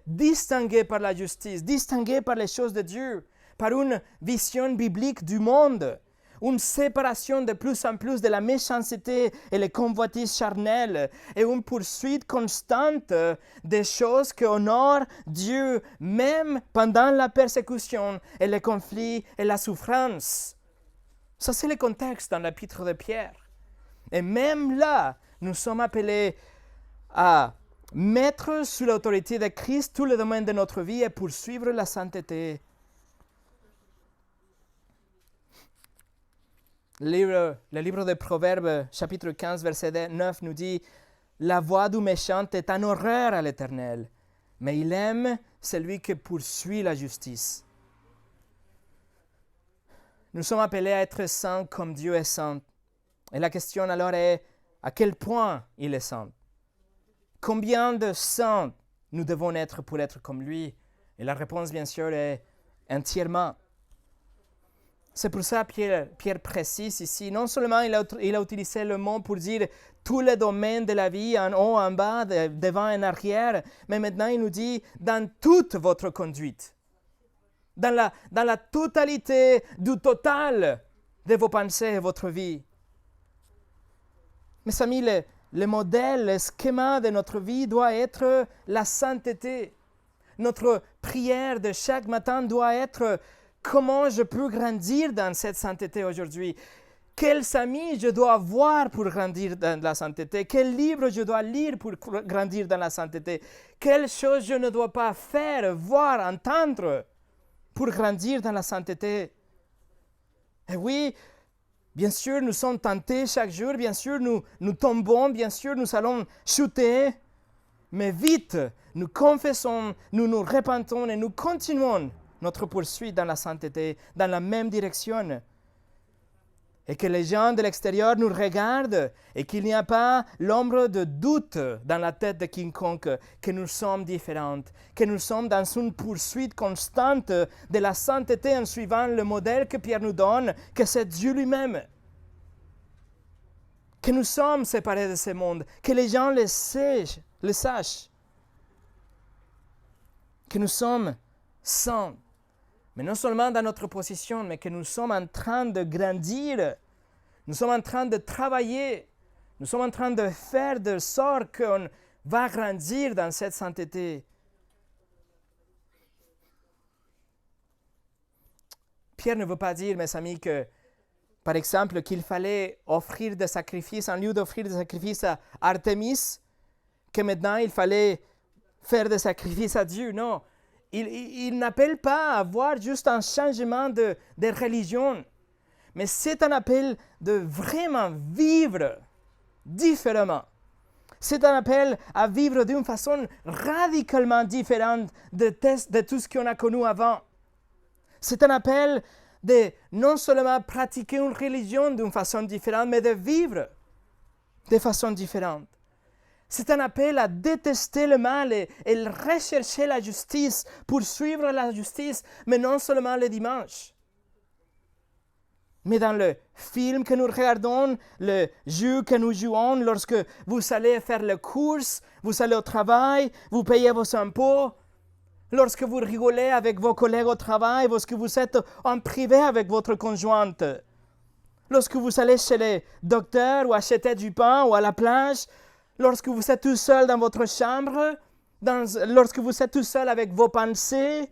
distingué par la justice, distingué par les choses de Dieu, par une vision biblique du monde. Une séparation de plus en plus de la méchanceté et les convoitises charnelles et une poursuite constante des choses qui honorent Dieu même pendant la persécution et les conflits et la souffrance. Ça, c'est le contexte dans l'épître de Pierre. Et même là, nous sommes appelés à mettre sous l'autorité de Christ tous les domaines de notre vie et poursuivre la sainteté. Le livre de Proverbes, chapitre 15, verset 9, nous dit « La voix du méchant est un horreur à l'Éternel, mais il aime celui qui poursuit la justice. » Nous sommes appelés à être saints comme Dieu est saint. Et la question alors est, à quel point il est saint? Combien de saints nous devons être pour être comme lui? Et la réponse, bien sûr, est entièrement. C'est pour ça que Pierre précise ici, non seulement il a utilisé le mot pour dire tous les domaines de la vie, en haut, en bas, devant et en arrière, mais maintenant il nous dit dans toute votre conduite, dans la totalité du total de vos pensées et votre vie. Mes amis, le modèle, le schéma de notre vie doit être la sainteté. Notre prière de chaque matin doit être comment je peux grandir dans cette sainteté aujourd'hui. Quels amis je dois avoir pour grandir dans la sainteté? Quel livre je dois lire pour grandir dans la sainteté? Quelles choses je ne dois pas faire, voir, entendre pour grandir dans la sainteté? Et oui, bien sûr, nous sommes tentés chaque jour, bien sûr, nous tombons, bien sûr, nous allons chuter, mais vite, nous confessons, nous nous repentons et nous continuons notre poursuite dans la sainteté, dans la même direction. Et que les gens de l'extérieur nous regardent et qu'il n'y a pas l'ombre de doute dans la tête de quiconque que nous sommes différentes, que nous sommes dans une poursuite constante de la sainteté en suivant le modèle que Pierre nous donne, que c'est Dieu lui-même. Que nous sommes séparés de ce monde, que les gens le sachent, que nous sommes saints. Mais non seulement dans notre position, mais que nous sommes en train de grandir. Nous sommes en train de travailler. Nous sommes en train de faire de sorte qu'on va grandir dans cette sainteté. Pierre ne veut pas dire, mes amis, que, par exemple, qu'il fallait offrir des sacrifices, en lieu d'offrir des sacrifices à Artémis, que maintenant il fallait faire des sacrifices à Dieu. Non. Il n'appelle pas à avoir juste un changement de religion, mais c'est un appel de vraiment vivre différemment. C'est un appel à vivre d'une façon radicalement différente de tout ce qu'on a connu avant. C'est un appel de non seulement pratiquer une religion d'une façon différente, mais de vivre de façon différente. C'est un appel à détester le mal et rechercher la justice, poursuivre la justice, mais non seulement le dimanche. Mais dans le film que nous regardons, le jeu que nous jouons, lorsque vous allez faire les courses, vous allez au travail, vous payez vos impôts, lorsque vous rigolez avec vos collègues au travail, lorsque vous êtes en privé avec votre conjointe, lorsque vous allez chez le docteur ou acheter du pain ou à la plage, lorsque vous êtes tout seul dans votre chambre, lorsque vous êtes tout seul avec vos pensées,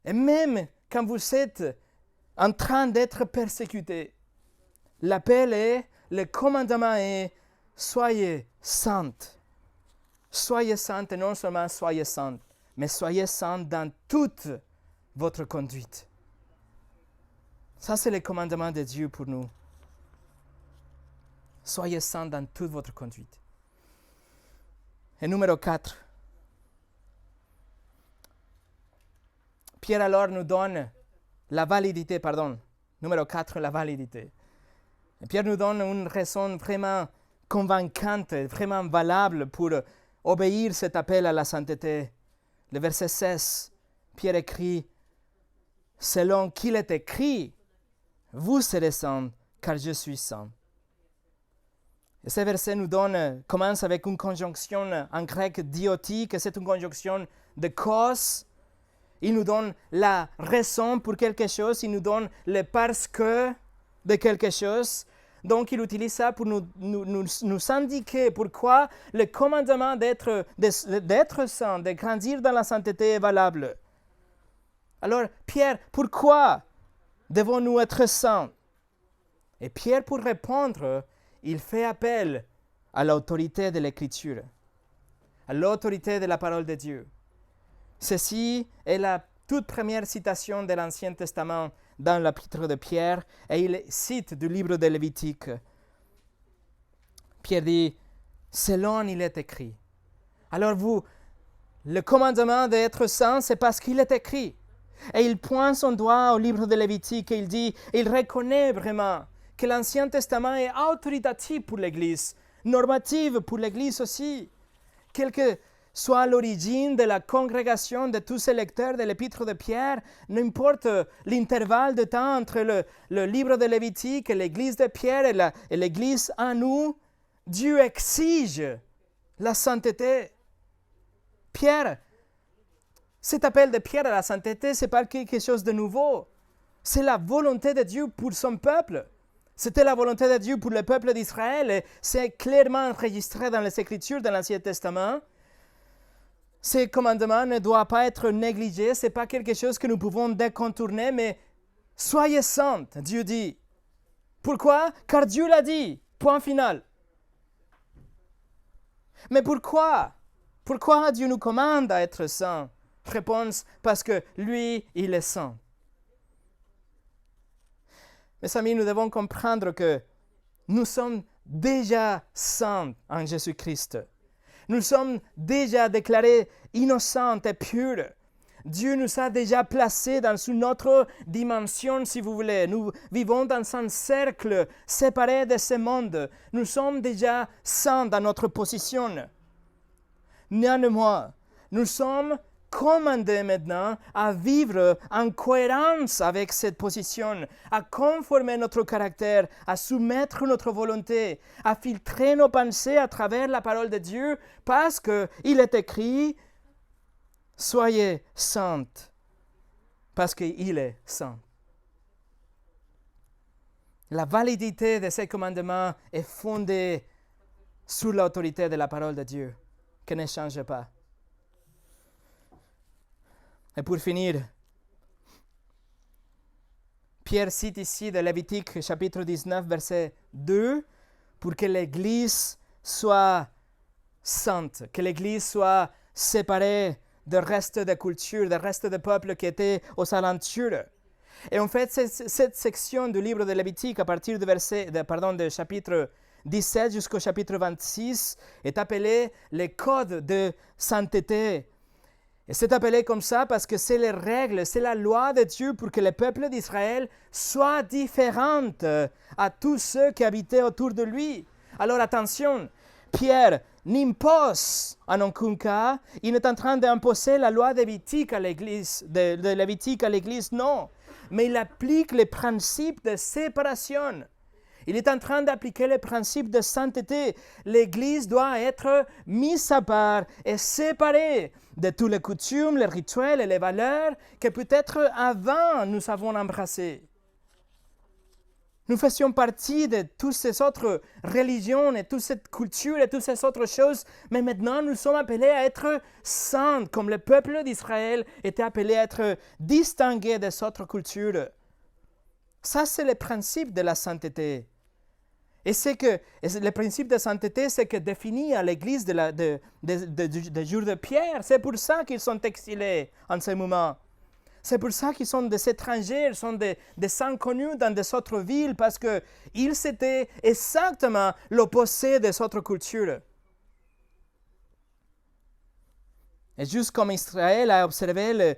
et même quand vous êtes en train d'être persécuté, l'appel est, le commandement est, soyez saintes. Soyez saintes et non seulement soyez saintes, mais soyez saintes dans toute votre conduite. Ça, c'est le commandement de Dieu pour nous. Soyez saints dans toute votre conduite. Et numéro 4. Pierre alors nous donne la validité, numéro 4, la validité. Et Pierre nous donne une raison vraiment convaincante, vraiment valable pour obéir cet appel à la sainteté. Le verset 16, Pierre écrit, « Selon qu'il est écrit, vous serez saints, car je suis saint. » Et ce verset commence avec une conjonction en grec diotique, c'est une conjonction de cause. Il nous donne la raison pour quelque chose, il nous donne le parce que de quelque chose. Donc il utilise ça pour nous indiquer pourquoi le commandement d'être saint, de grandir dans la sainteté est valable. Alors Pierre, pourquoi devons-nous être saints? Et Pierre, pour répondre, il fait appel à l'autorité de l'Écriture, à l'autorité de la parole de Dieu. Ceci est la toute première citation de l'Ancien Testament dans l'épître de Pierre, et il cite du livre de Lévitique. Pierre dit, « Selon il est écrit ». Alors le commandement d'être saint, c'est parce qu'il est écrit. Et il pointe son doigt au livre de Lévitique et il dit, il reconnaît vraiment que l'Ancien Testament est autoritatif pour l'Église, normative pour l'Église aussi. Quelle que soit l'origine de la congrégation de tous ces lecteurs de l'Épître de Pierre, n'importe l'intervalle de temps entre le livre de Lévitique et l'Église de Pierre et l'Église en nous, Dieu exige la sainteté. Pierre, cet appel de Pierre à la sainteté, ce n'est pas quelque chose de nouveau. C'est la volonté de Dieu pour son peuple. C'était la volonté de Dieu pour le peuple d'Israël et c'est clairement enregistré dans les Écritures de l'Ancien Testament. Ces commandements ne doivent pas être négligés, ce n'est pas quelque chose que nous pouvons décontourner, mais soyez saints, Dieu dit. Pourquoi? Car Dieu l'a dit. Point final. Mais pourquoi? Pourquoi Dieu nous commande à être saints? Réponse, parce que lui, il est saint. Mes amis, nous devons comprendre que nous sommes déjà saints en Jésus-Christ. Nous sommes déjà déclarés innocents et purs. Dieu nous a déjà placés dans une autre dimension, si vous voulez. Nous vivons dans un cercle séparé de ce monde. Nous sommes déjà saints dans notre position. Néanmoins, nous sommes commandés maintenant à vivre en cohérence avec cette position, à conformer notre caractère, à soumettre notre volonté, à filtrer nos pensées à travers la parole de Dieu, parce qu'il est écrit « Soyez saintes » parce qu'il est saint. La validité de ces commandements est fondée sur l'autorité de la parole de Dieu, qui ne change pas. Et pour finir, Pierre cite ici de Lévitique chapitre 19, verset 2, pour que l'Église soit sainte, que l'Église soit séparée du reste de culture, du reste des peuples qui étaient aux alentours. Et en fait, cette section du livre de Lévitique, à partir du chapitre 17 jusqu'au chapitre 26, est appelée les codes de sainteté. Et c'est appelé comme ça parce que c'est les règles, c'est la loi de Dieu pour que le peuple d'Israël soit différent à tous ceux qui habitaient autour de lui. Alors attention, Pierre n'impose en aucun cas, il est en train d'imposer la loi de Lévitique à l'Église, de Lévitique à l'Église, non. Mais il applique les principes de séparation. Il est en train d'appliquer les principes de sainteté. L'Église doit être mise à part et séparée de tous les coutumes, les rituels et les valeurs que peut-être avant nous avons embrassés. Nous faisions partie de toutes ces autres religions et toute cette culture et toutes ces autres choses, mais maintenant nous sommes appelés à être saints, comme le peuple d'Israël était appelé à être distingué des autres cultures. Ça, c'est le principe de la sainteté. Et le principe de sainteté, c'est que défini à l'Église du jour de Pierre. C'est pour ça qu'ils sont exilés en ce moment. C'est pour ça qu'ils sont des étrangers, ils sont des inconnus dans des autres villes, parce qu'ils étaient exactement l'opposé des autres cultures. Et juste comme Israël a observé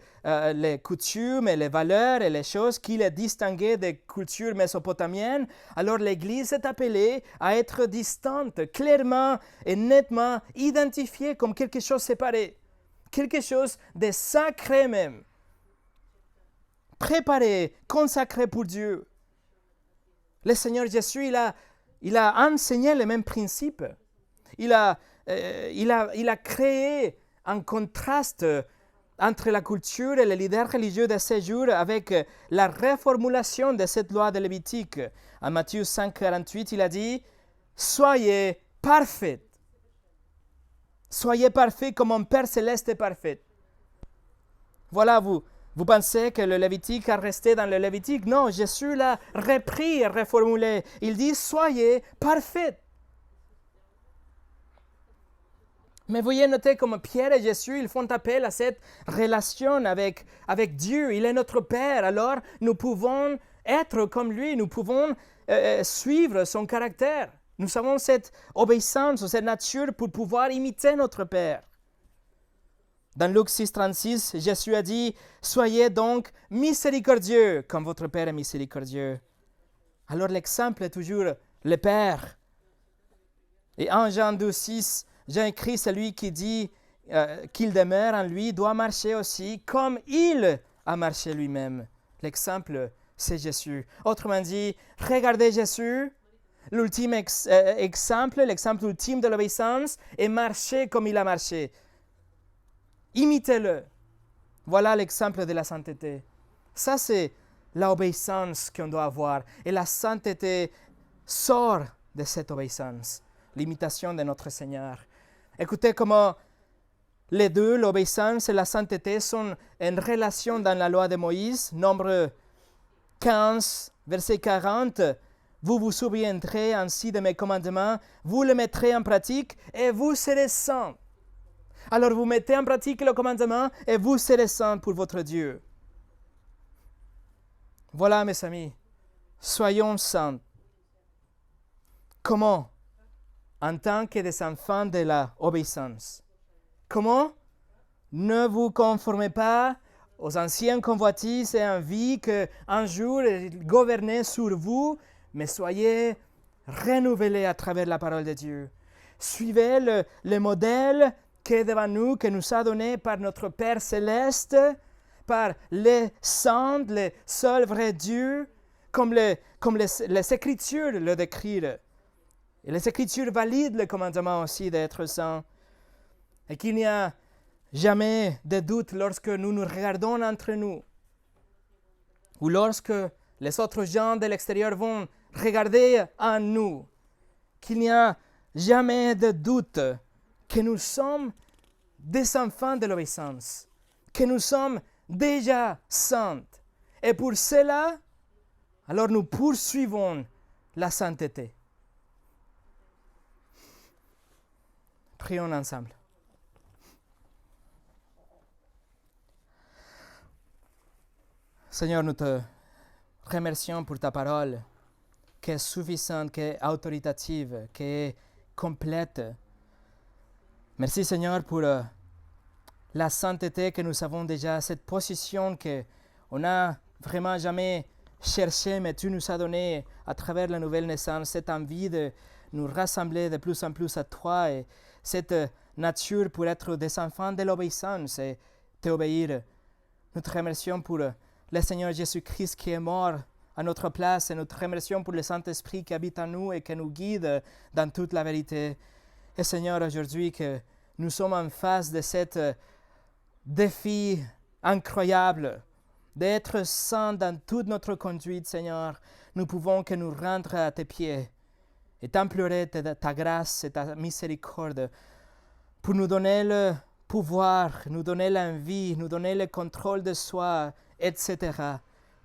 les coutumes et les valeurs et les choses qui les distinguaient des cultures mésopotamiennes, alors l'Église est appelée à être distante, clairement et nettement identifiée comme quelque chose séparé, quelque chose de sacré même, préparé, consacré pour Dieu. Le Seigneur Jésus, il a enseigné les mêmes principes. Il a créé un contraste entre la culture et les leaders religieux de ces jours avec la reformulation de cette loi de Lévitique. En Matthieu 5, 48, il a dit « Soyez parfaits. Soyez parfaits comme mon Père céleste est parfait. » Voilà, vous pensez que le Lévitique a resté dans le Lévitique? Non, Jésus l'a repris et reformulé. Il dit « Soyez parfaits. » Mais voyez noter comme Pierre et Jésus, ils font appel à cette relation avec Dieu. Il est notre Père, alors nous pouvons être comme lui, nous pouvons suivre son caractère. Nous avons cette obéissance, cette nature pour pouvoir imiter notre Père. Dans Luc 6, 36, Jésus a dit « Soyez donc miséricordieux comme votre Père est miséricordieux. » Alors l'exemple est toujours le Père. Et en Jean 2, 6, Jean écrit, celui qui dit qu'il demeure en lui doit marcher aussi comme il a marché lui-même. L'exemple, c'est Jésus. Autrement dit, regardez Jésus, l'ultime exemple, l'exemple ultime de l'obéissance, et marchez comme il a marché. Imitez-le. Voilà l'exemple de la sainteté. Ça, c'est l'obéissance qu'on doit avoir. Et la sainteté sort de cette obéissance, l'imitation de notre Seigneur. Écoutez comment les deux, l'obéissance et la sainteté, sont en relation dans la loi de Moïse. Nombre 15, verset 40. vous vous souviendrez ainsi de mes commandements, vous les mettrez en pratique et vous serez saints. Alors vous mettez en pratique le commandement et vous serez saints pour votre Dieu. Voilà, mes amis, soyons saints. Comment? En tant que des enfants de l'obéissance. Comment? Ne vous conformez pas aux anciennes convoitises et envies qu'un jour gouvernaient sur vous, mais soyez renouvelés à travers la parole de Dieu. Suivez le modèle qui est devant nous, que nous a donné par notre Père Céleste, par les saints, le seul vrai Dieu, comme les Écritures le décrivent. Et les Écritures valident le commandement aussi d'être saint. Et qu'il n'y a jamais de doute lorsque nous nous regardons entre nous, ou lorsque les autres gens de l'extérieur vont regarder en nous, qu'il n'y a jamais de doute que nous sommes des enfants de l'obéissance, que nous sommes déjà saints. Et pour cela, alors nous poursuivons la sainteté. Prions ensemble. Seigneur, nous te remercions pour ta parole, qui est suffisante, qui est autoritative, qui est complète. Merci Seigneur pour la sainteté que nous avons déjà, cette position qu'on n'a vraiment jamais cherchée, mais tu nous as donné à travers la nouvelle naissance, cette envie de nous rassembler de plus en plus à toi et cette nature pour être des enfants de l'obéissance et t'obéir. Nous te remercions pour le Seigneur Jésus-Christ qui est mort à notre place et nous te remercions pour le Saint-Esprit qui habite en nous et qui nous guide dans toute la vérité. Et Seigneur, aujourd'hui que nous sommes en face de cet défi incroyable d'être saints dans toute notre conduite, Seigneur, nous pouvons que nous rendre à tes pieds et t'implorer ta grâce et ta miséricorde pour nous donner le pouvoir, nous donner l'envie, nous donner le contrôle de soi, etc.,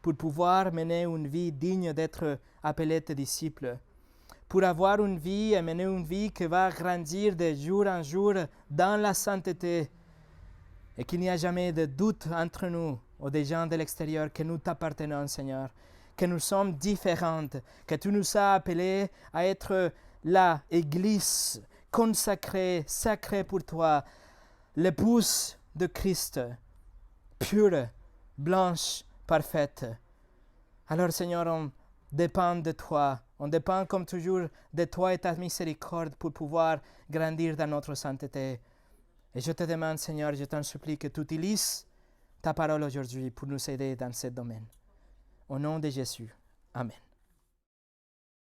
pour pouvoir mener une vie digne d'être appelé tes disciples, pour avoir une vie et mener une vie qui va grandir de jour en jour dans la sainteté et qu'il n'y a jamais de doute entre nous ou des gens de l'extérieur que nous t'appartenons, Seigneur, que nous sommes différentes, que tu nous as appelés à être la Église consacrée, sacrée pour toi, l'épouse de Christ, pure, blanche, parfaite. Alors, Seigneur, on dépend de toi. On dépend, comme toujours, de toi et ta miséricorde pour pouvoir grandir dans notre sainteté. Et je te demande, Seigneur, je t'en supplie que tu utilises ta parole aujourd'hui pour nous aider dans ce domaine. Au nom de Jésus. Amen.